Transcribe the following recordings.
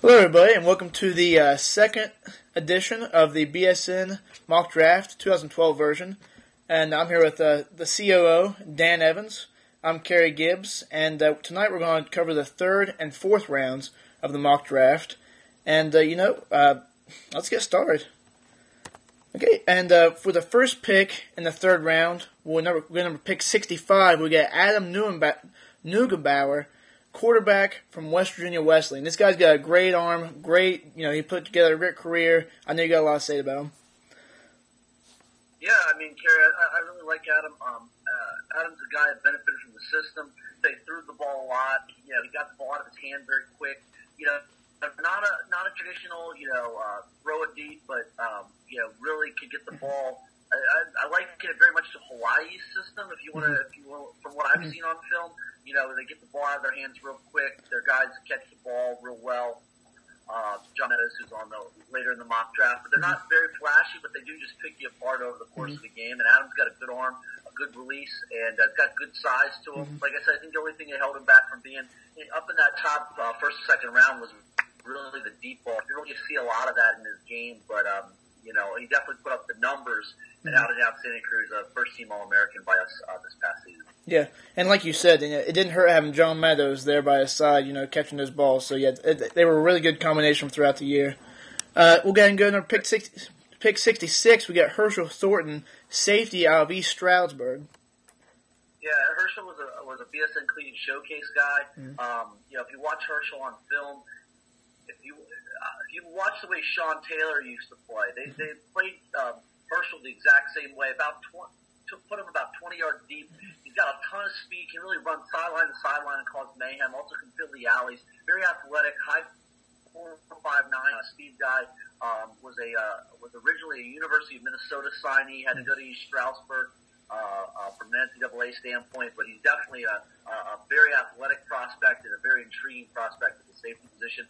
Hello, everybody, and welcome to the second edition of the BSN Mock Draft 2012 version. And I'm here with the COO, Dan Evans. I'm Kerry Gibbs, and tonight we're going to cover the third and fourth rounds of the mock draft. And, let's get started. Okay, and for the first pick in the third round, we're number pick 65. We got Adam Neugebauer, quarterback from West Virginia Wesleyan. This guy's got a great arm, he put together a great career. I know you got a lot to say about him. Yeah, Kerry, I really like Adam. Adam's a guy that benefited from the system. They threw the ball a lot. He got the ball out of his hand very quick. Not a traditional, throw it deep, but, really could get the ball. I like it very much to Hawaii's system, if you want, from what I've seen on film. They get the ball out of their hands real quick. Their guys catch the ball real well. John Meadows, who's on later in the mock draft, but they're not very flashy, but they do just pick you apart over the course of the game. And Adam's got a good arm, a good release, and got good size to him. Like I said, I think the only thing that held him back from being up in that top first or second round was really the deep ball. You don't really see a lot of that in his game, but he definitely put up the numbers and had an outstanding career as a first-team All-American by us this past season. Yeah, and like you said, it didn't hurt having John Meadows there by his side, catching those balls. So, yeah, they were a really good combination throughout the year. We'll go ahead and go to pick 66. We got Herschel Thornton, safety out of East Stroudsburg. Yeah, Herschel was a BSN Cleveland Showcase guy. If you watch Herschel on film, if you watch the way Sean Taylor used to play, they played Herschel the exact same way, put him about 20 yards deep. He's got a ton of speed, can really run sideline to sideline and cause mayhem, also can fill the alleys, very athletic, high 4.59 speed guy, was originally a University of Minnesota signee, had to go to East Stroudsburg from an NCAA standpoint, but he's definitely a very athletic prospect and a very intriguing prospect at the safety position.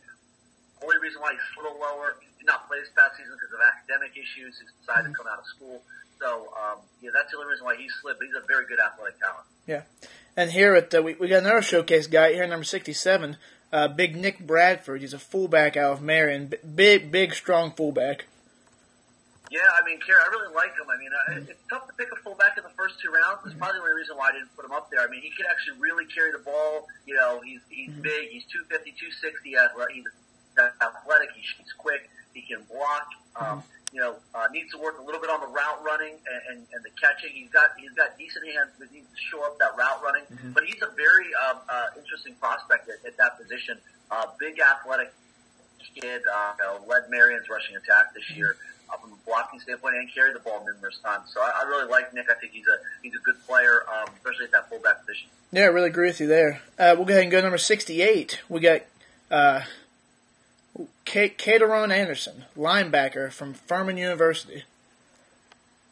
Only reason why he's a little lower, did not play this past season because of academic issues. He's decided to come out of school. So, that's the only reason why he slid, but he's a very good athletic talent. Yeah. And here we got another showcase guy here, number 67, Big Nick Bradford. He's a fullback out of Marion. Big, strong fullback. Yeah, Kerry, I really like him. It's tough to pick a fullback in the first two rounds. That's probably the only reason why I didn't put him up there. He can actually really carry the ball. He's big. He's 250, 260. He's athletic. He's quick. He can block. Needs to work a little bit on the route running and the catching. He's got decent hands, but he needs to show up that route running. But he's a very interesting prospect at that position. Big athletic kid. Led Marion's rushing attack this year from a blocking standpoint and carried the ball numerous times. So I really like Nick. I think he's a good player, especially at that fullback position. Yeah, I really agree with you there. We'll go ahead and go number 68. We got Cateron Anderson, linebacker from Furman University.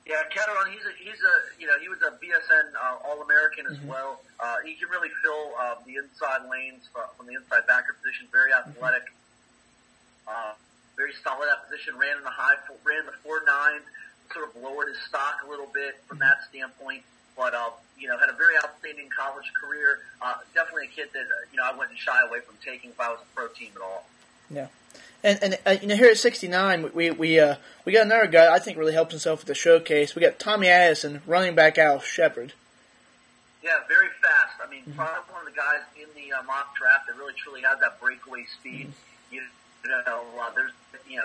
Yeah, Cateron, he was a BSN All-American as well. He can really fill the inside lanes from the inside backer position. Very athletic, very solid at that position. Ran the 4.9, sort of lowered his stock a little bit from that standpoint. But had a very outstanding college career. Definitely a kid that I wouldn't shy away from taking if I was a pro team at all. Yeah, and here at 69, we got another guy I think really helped himself at the showcase. We got Tommy Addison, running back out of Shepherd. Yeah, very fast. Probably one of the guys in the mock draft that really truly has that breakaway speed.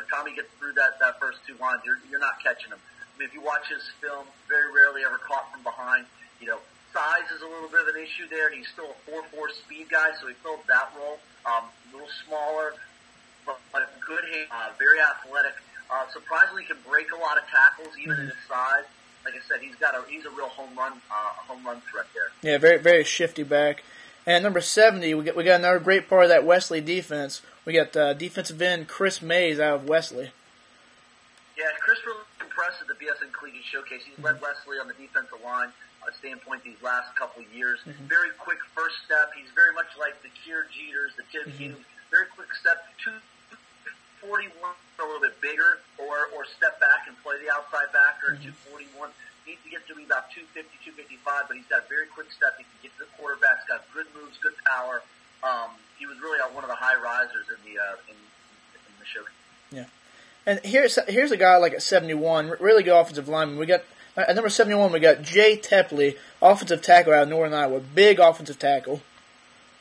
Tommy gets through that first two lines. You're not catching him. If you watch his film, very rarely ever caught from behind. Size is a little bit of an issue there, and he's still a 4.4 speed guy, so he filled that role. A little smaller, but good hand, very athletic. Surprisingly, can break a lot of tackles even in his size. Like I said, he's a real home run threat there. Yeah, very, very shifty back. And at number 70, we got another great part of that Wesley defense. We got defensive end Chris Mays out of Wesley. Yeah, Chris really impressed at the BSN Collegiate Showcase. He's led Wesley on the defensive line standpoint these last couple of years. Very quick first step. He's very much like the Kier Jeters, the Tim Hughes. Very quick step. 241, a little bit bigger, or step back and play the outside backer at 241. Needs to get to be about 250, 255, but he's got a very quick step. He can get to the quarterback. He's got good moves, good power. He was really one of the high risers in the show. Yeah. And here's a guy like at 71, really good offensive lineman. We got at number 71, we got Jay Tetley, offensive tackle out of Northern Iowa, big offensive tackle.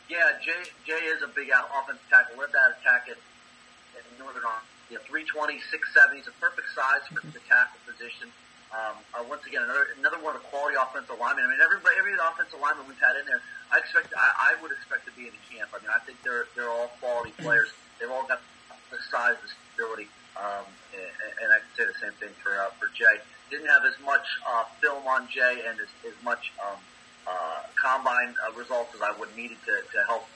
Yeah, Jay is a big offensive tackle. Led that attack at Northern Iowa. 320, 6'7". He's a perfect size for the tackle position. Once again, another one of the quality offensive linemen. I mean, every offensive lineman we've had in there, I would expect to be in the camp. I mean, I think they're all quality players. They've all got the size, the stability, and I can say the same thing for Jay. Didn't have as much film on Jay and as much combine results as I would needed to help.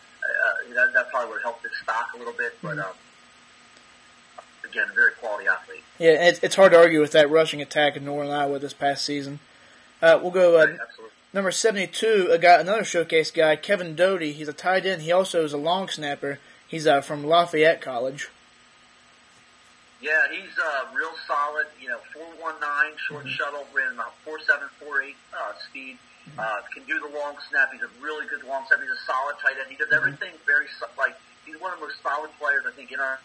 That probably would have helped his stock a little bit, but. Again, a very quality athlete. Yeah, it's hard to argue with that rushing attack in Northern Iowa this past season. We'll go number 72, another showcase guy, Kevin Dodi. He's a tight end. He also is a long snapper. He's from Lafayette College. Yeah, he's real solid. 4.19 short shuttle, ran about 4.7, 4.8 speed. Can do the long snap. He's a really good long snap. He's a solid tight end. He does everything very he's one of the most solid players I think in our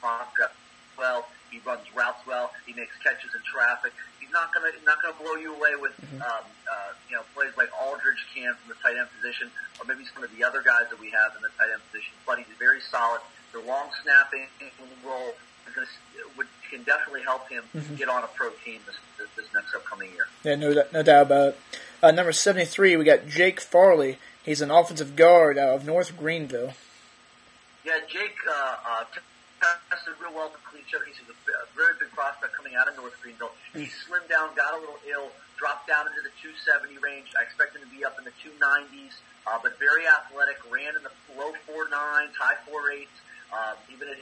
mock draft. Well, he runs routes well. He makes catches in traffic. He's not gonna blow you away with plays like Aldridge can from the tight end position, or maybe some of the other guys that we have in the tight end position. But he's very solid. The long snapping role can definitely help him get on a pro team this next upcoming year. Yeah, no doubt about it. Number 73, we got Jake Farley. He's an offensive guard out of North Greenville. Yeah, Jake tested real well for clean showcase. He's a very big prospect coming out of North Greenville. He slimmed down, got a little ill, dropped down into the 270 range. I expect him to be up in the 290s, but very athletic, ran in the low 4.9s, high 4.8s. Even it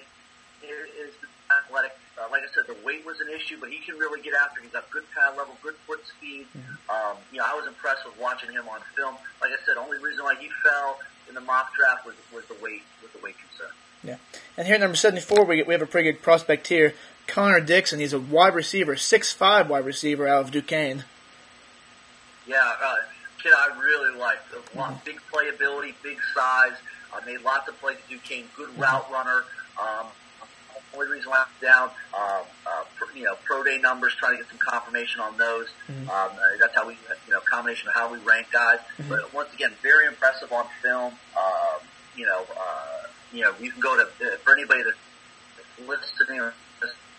is athletic. Like I said, the weight was an issue, but he can really get after it. He's got good pad level, good foot speed. I was impressed with watching him on film. Like I said, only reason why he fell in the mock draft was the weight concern. Yeah. And here at number 74, we have a pretty good prospect here, Connor Dixon. He's a wide receiver, 6'5" wide receiver out of Duquesne. Yeah, kid I really liked. Big playability, big size. Made lots of plays at Duquesne. Good route runner. Only reason why I'm down, pro day numbers, trying to get some confirmation on those. That's how we, combination of how we rank guys. But once again, very impressive on film. You can go to, for anybody that's listening,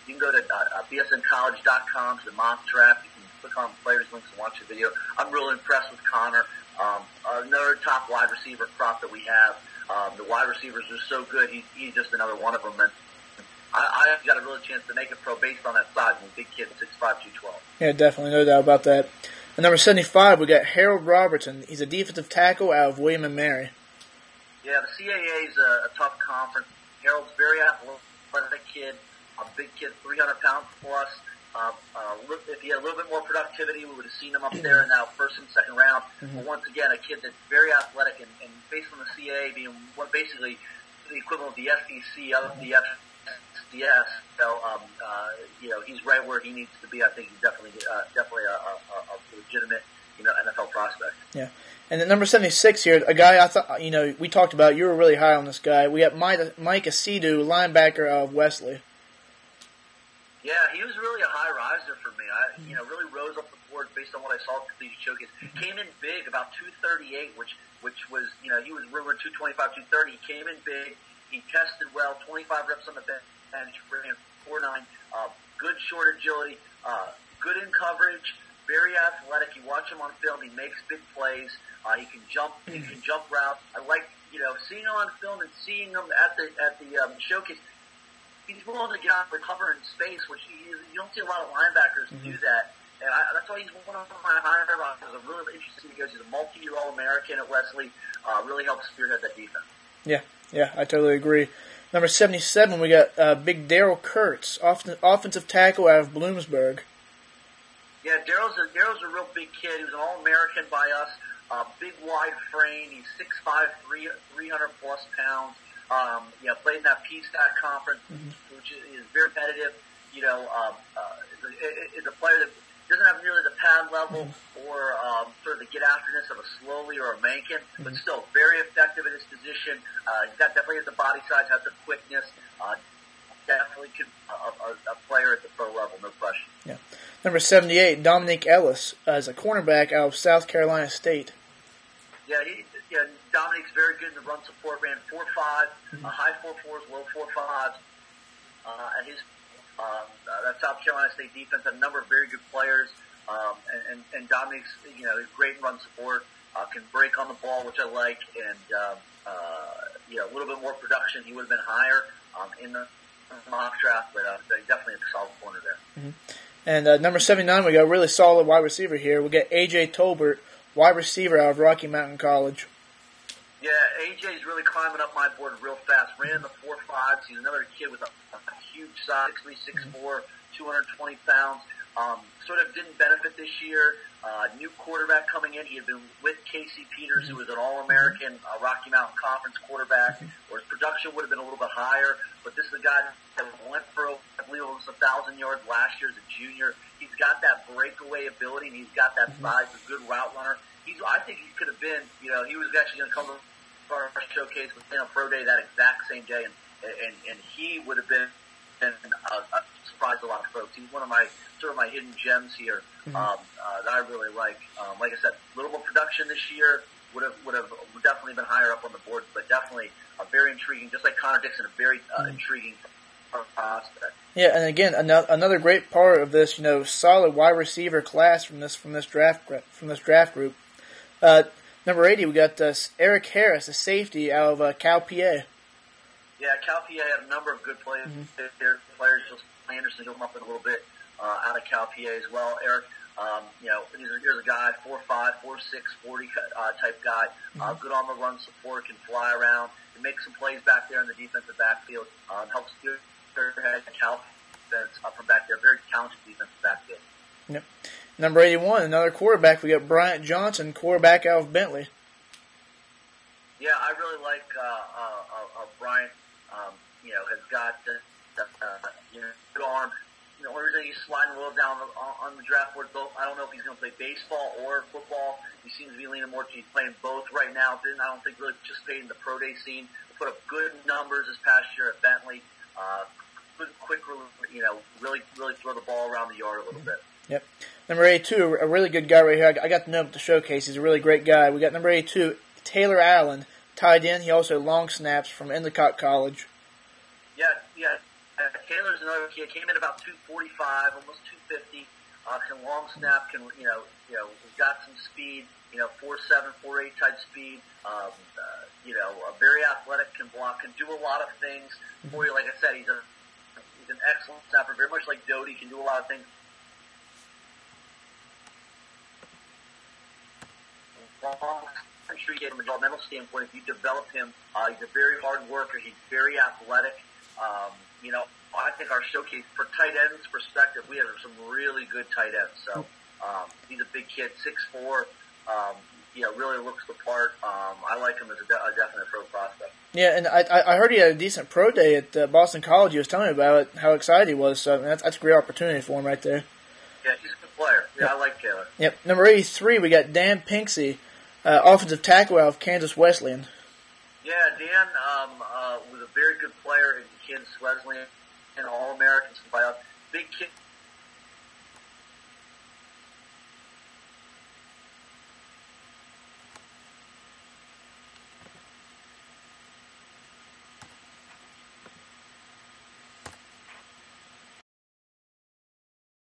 you can go to bsncollege.com to the mock draft. You can click on players' links and watch the video. I'm really impressed with Connor. Another top wide receiver prop that we have. The wide receivers are so good. He's just another one of them. And I got a real chance to make a pro based on that size. And big kid, 6'5", 212. Yeah, definitely, no doubt about that. At number 75, we got Harold Robertson. He's a defensive tackle out of William and Mary. Yeah, the CAA is a tough conference. Harold's very athletic kid, a big kid, 300 pounds plus. If he had a little bit more productivity, we would have seen him up there in that first and second round. But once again, a kid that's very athletic and based on the CAA being basically the equivalent of the SEC of the FCS. So, he's right where he needs to be. I think he's definitely a legitimate, NFL prospect. Yeah. And at number 76 here, a guy I thought, we talked about, you were really high on this guy. We got Mike Asidu, linebacker of Wesley. Yeah, he was really a high riser for me. I really rose up the board based on what I saw at the Collegiate Showcase. Came in big, about 238, which was, he was rumored 225, 230. He came in big. He tested well, 25 reps on the bench, ran 4.9. Good short agility, good in coverage, very athletic. You watch him on film, he makes big plays. He can jump routes. I like, seeing him on film and seeing him at the showcase. He's willing to get out and recover in space, which you don't see a lot of linebackers do that. And that's why he's one of my higher runners. I'm really interested because he's a multi-year All-American at Wesley. Really helps spearhead that defense. Yeah, I totally agree. Number 77, we got big Darrell Kurtz, offensive tackle out of Bloomsburg. Yeah, Darrell's a real big kid. He was an All-American by us. Big, wide frame. He's 6'5", 300 plus pounds. Played in that PSTAC conference, which is very competitive. Is a player that doesn't have nearly the pad level or sort of the get afterness of a Slowly or a Mankin, but still very effective in his position. He's got definitely has the body size, has the quickness. definitely could a player at the pro level, no question. Yeah. Number 78, Dominic Ellis, is a cornerback out of South Carolina State. Yeah, Dominic's very good in the run support. Ran 4.5, high 4.4s, low 4.5s. And his that South Carolina State defense had a number of very good players. And Dominic's he's great in run support. Can break on the ball, which I like, and a little bit more production. He would have been higher in the mock draft, but definitely a solid corner there. Mm-hmm. And number 79, we got a really solid wide receiver here. We got A.J. Tolbert, wide receiver out of Rocky Mountain College. Yeah, A.J.'s really climbing up my board real fast. Ran in the 4.5s. He's another kid with a huge size, 6'3", 6'4", 220 pounds. Sort of didn't benefit this year. New quarterback coming in. He had been with Casey Peters, who was an All-American Rocky Mountain Conference quarterback, where his production would have been a little bit higher. But this is a guy that went for, I believe it was 1,000 yards last year as a junior. He's got that breakaway ability, and he's got that size, a good route runner. I think he could have been, he was actually going to come to our showcase within a pro day that exact same day, and he would have been a surprise to a lot of folks. He's one of my my hidden gems here that I really like. Like I said, a little more production this year would have definitely been higher up on the board, but definitely a very intriguing, just like Connor Dixon, a very intriguing prospect. Yeah, and again, another great part of this, solid wide receiver class from this draft group. Number 80, we got Eric Harris, a safety out of Cal PA. Yeah, Cal PA had a number of good players. Players, just Anderson, come up in a little bit out of Cal PA as well. Eric, here's a guy, 4'5", 4'6", 40 type guy. Good on the run support, can fly around, can make some plays back there in the defensive backfield. Helps steer head Cal defense up from back there. Very talented defensive backfield. Yep. Number 81, another quarterback. We got Bryant Johnson, quarterback out of Bentley. Yeah, I really like Bryant. Has got good arm. The only reason he's sliding a little down on the draft board, though, I don't know if he's going to play baseball or football. He seems to be leaning more to he's playing both right now. I don't think really participated in the pro day scene. Put up good numbers this past year at Bentley. Quick, really throw the ball around the yard a little bit. Yep. Number 82, a really good guy right here. I got to know him at the showcase. He's a really great guy. We got number 82, Taylor Allen, tight end. He also long snaps from Endicott College. Yeah. Taylor's another kid. Came in about 245, almost 250. Can long snap. He's got some speed. 4.7, 4.8 type speed. Very athletic. Can block. Can do a lot of things for you. Like I said, he's an excellent snapper. Very much like Dodi. Can do a lot of things. From a developmental standpoint, if you develop him, he's a very hard worker. He's very athletic. I think our showcase for tight ends perspective, we have some really good tight ends. So he's a big kid, 6'4". Really looks the part. I like him as a definite pro prospect. Yeah, and I heard he had a decent pro day at Boston College. He was telling me about it, how excited he was. So that's a great opportunity for him right there. Yeah, he's a good player. Yeah, I like Taylor. Yep. Number 83, we got Dan Pinksy, offensive tackle out of Kansas Wesleyan. Yeah, Dan was a very good player in Kansas Wesleyan, and All-American. Big kid